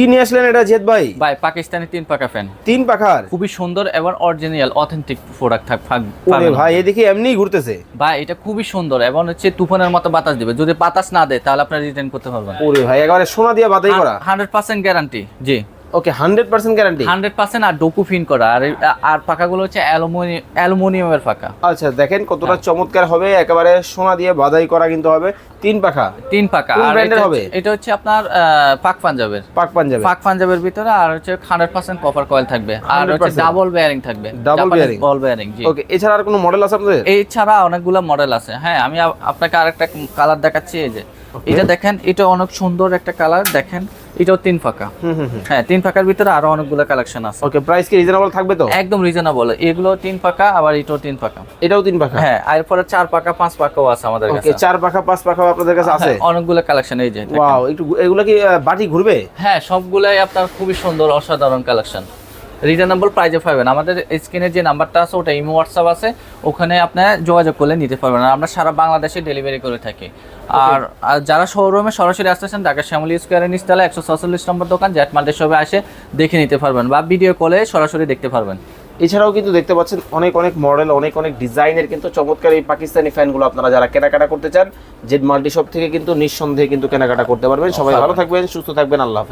কি নিয়ে আসলেন এটা জিয়াদ ভাই? ভাই পাকিস্তানি 3 পাকা ফ্যান, 3 পাখার, খুবই সুন্দর এবং অরিজিনাল অথেন্টিক প্রোডাক্ট ওরে ভাই এদিকে এমনিই ঘুরতেছে ভাই। এটা খুবই সুন্দর এবং হচ্ছে তুফানের মতো বাতাস দিবে, যদি বাতাস না দেয় তাহলে আপনারা রিটার্ন করতে পারবেন। ওরে ভাই একেবারে সোনা দিয়ে বাধাই করা, 100% গ্যারান্টি। জি ওকে 100% গ্যারান্টি, 100% আর ডোকু ফিন করা। আর পাকাগুলো হচ্ছে অ্যালুমিনিয়ামের পাকা। আচ্ছা দেখেন কতটা চমৎকার হবে, একেবারে সোনা দিয়ে বাধাই করা কিন্তু হবে। 3 পাখা, 3 পাকা। কোন আর ব্র্যান্ডের হবে? এটা হচ্ছে আপনার পাক পাঞ্জাবের, পাক পাঞ্জাবের ভিতরে, আর হচ্ছে 100% কপার কয়েল থাকবে, আর হচ্ছে 100% ডাবল বেয়ারিং থাকবে, ডাবল বেয়ারিং, বল বেয়ারিং। জি ওকে। এছাড়া আর কোনো মডেল আছে আপনাদের? এছাড়া অনেকগুলো মডেল আছে। হ্যাঁ, আমি আপনাকে আরেকটা কালার দেখাচ্ছি। এই যে এটা দেখেন, এটা অনেক সুন্দর একটা কালার। দেখেন এটাও 3 পাকা। হ্যাঁ, 3 পাকার ভিতরে আরো অনেকগুলো কালেকশন আছে। ওকে, প্রাইস কি রিজনেবল থাকবে তো? একদম রিজনেবল। এগুলো 3 পাকা, আবার এটাও 3 পাকা। এটাও 3 পাকা? হ্যাঁ, এরপরে 4 পাকা 5 পাকাও আছে আমাদের কাছে। ওকে, 4 পাকা 5 পাকা আপনাদের কাছে আছে? হ্যাঁ, অনেকগুলো কালেকশন। এই যে ওয়াও, একটু এগুলা কি বাটি ঘুরবে? হ্যাঁ, সবগুলাই আপনার খুবই সুন্দর অসাধারণ কালেকশন। রিজনেবল প্রাইসে পাবেন। আমাদের স্ক্রিনে যে নাম্বারটা আছে ওটা ইমো হোয়াটসঅ্যাপ আছে, ওখানে আপনি যোগাযোগ করলে নিতে পারবেন। আর আমরা সারা বাংলাদেশে ডেলিভারি করে থাকি। আর যারা শোরুমে সরাসরি আসতেছেন, ঢাকা শ্যামলী স্কয়ারের নিচতলা 146 নম্বর দোকান জ্যাট মাল্টি শপে আসে দেখে নিতে পারবেন, বা ভিডিও কলে সরাসরি দেখতে পারবেন। এছাড়াও কিন্তু দেখতে পাচ্ছেন অনেক অনেক মডেল, অনেক অনেক ডিজাইনের কিন্তু চমৎকার এই পাকিস্তানি ফ্যানগুলো আপনারা যারা কেনাকাটা করতে চান, জেড মাল্টি শপ থেকে কিন্তু নিঃসন্দেহে কিন্তু কেনাকাটা করতে পারবেন। সবাই ভালো থাকবেন, সুস্থ থাকবেন, আল্লাহ হাফেজ।